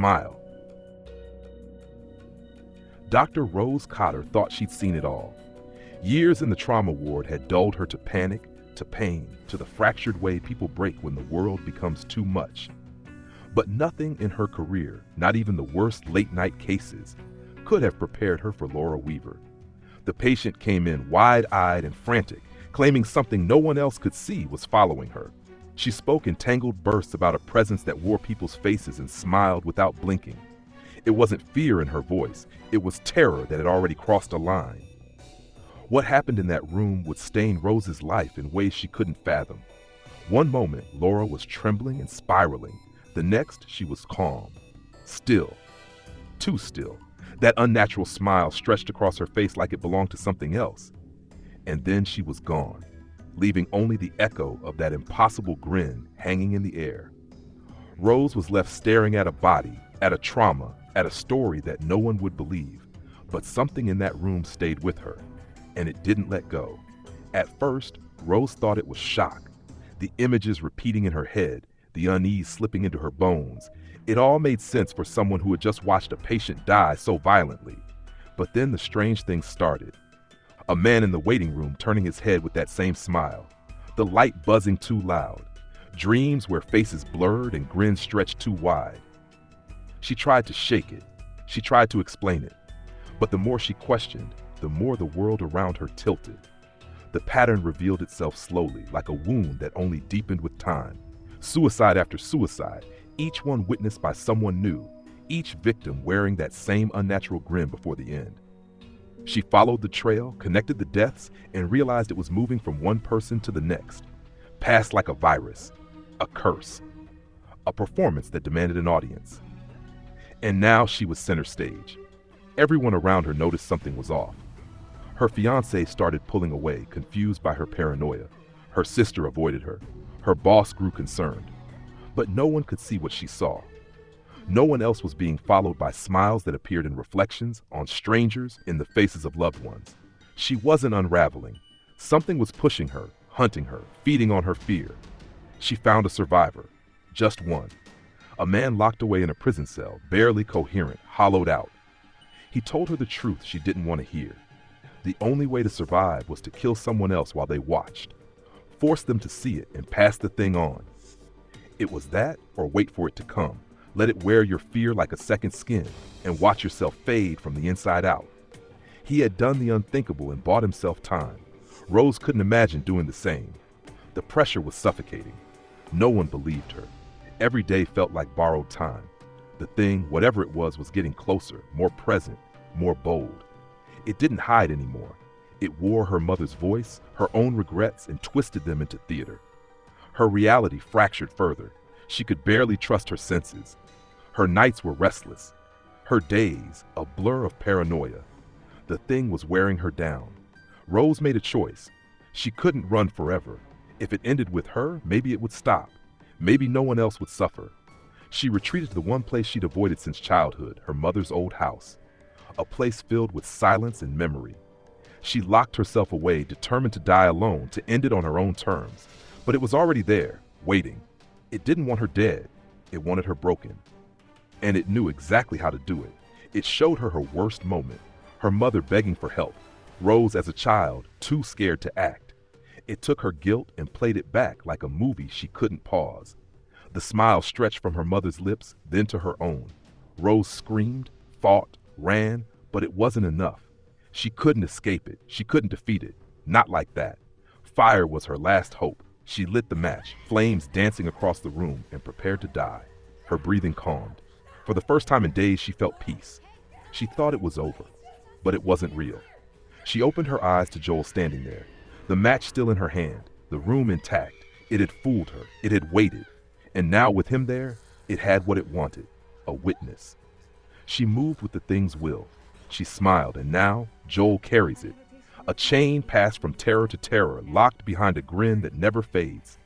smile. Dr. Rose Cotter thought she'd seen it all. Years in the trauma ward had dulled her to panic, to pain, to the fractured way people break when the world becomes too much. But nothing in her career, not even the worst late-night cases, could have prepared her for Laura Weaver. The patient came in wide-eyed and frantic, claiming something no one else could see was following her. She spoke in tangled bursts about a presence that wore people's faces and smiled without blinking. It wasn't fear in her voice, it was terror that had already crossed a line. What happened in that room would stain Rose's life in ways she couldn't fathom. One moment, Laura was trembling and spiraling. The next, she was calm. Still. Too still. That unnatural smile stretched across her face like it belonged to something else. And then she was gone, leaving only the echo of that impossible grin hanging in the air. Rose was left staring at a body, at a trauma, at a story that no one would believe. But something in that room stayed with her, and it didn't let go. At first, Rose thought it was shock. The images repeating in her head, the unease slipping into her bones. It all made sense for someone who had just watched a patient die so violently. But then the strange thing started. A man in the waiting room turning his head with that same smile. The light buzzing too loud. Dreams where faces blurred and grins stretched too wide. She tried to shake it. She tried to explain it. But the more she questioned, the more the world around her tilted. The pattern revealed itself slowly, like a wound that only deepened with time. Suicide after suicide, each one witnessed by someone new, each victim wearing that same unnatural grin before the end. She followed the trail, connected the deaths, and realized it was moving from one person to the next, passed like a virus, a curse, a performance that demanded an audience. And now she was center stage. Everyone around her noticed something was off. Her fiancé started pulling away, confused by her paranoia. Her sister avoided her. Her boss grew concerned. But no one could see what she saw. No one else was being followed by smiles that appeared in reflections, on strangers, in the faces of loved ones. She wasn't unraveling. Something was pushing her, hunting her, feeding on her fear. She found a survivor. Just one. A man locked away in a prison cell, barely coherent, hollowed out. He told her the truth she didn't want to hear. The only way to survive was to kill someone else while they watched. Force them to see it and pass the thing on. It was that, or wait for it to come. Let it wear your fear like a second skin, and watch yourself fade from the inside out. He had done the unthinkable and bought himself time. Rose couldn't imagine doing the same. The pressure was suffocating. No one believed her. Every day felt like borrowed time. The thing, whatever it was getting closer, more present, more bold. It didn't hide anymore. It wore her mother's voice, her own regrets, and twisted them into theater. Her reality fractured further. She could barely trust her senses. Her nights were restless. Her days, a blur of paranoia. The thing was wearing her down. Rose made a choice. She couldn't run forever. If it ended with her, maybe it would stop. Maybe no one else would suffer. She retreated to the one place she'd avoided since childhood, her mother's old house. A place filled with silence and memory. She locked herself away, determined to die alone, to end it on her own terms. But it was already there, waiting. It didn't want her dead. It wanted her broken. And it knew exactly how to do it. It showed her her worst moment. Her mother begging for help. Rose as a child, too scared to act. It took her guilt and played it back like a movie she couldn't pause. The smile stretched from her mother's lips, then to her own. Rose screamed, fought, ran, but it wasn't enough. She couldn't escape it. She couldn't defeat it. Not like that. Fire was her last hope. She lit the match, flames dancing across the room, and prepared to die. Her breathing calmed. For the first time in days, she felt peace. She thought it was over, but it wasn't real. She opened her eyes to Joel standing there, the match still in her hand, the room intact. It had fooled her. It had waited. And now with him there, it had what it wanted, a witness. She moved with the thing's will. She smiled, and now Joel carries it. A chain passed from terror to terror, locked behind a grin that never fades.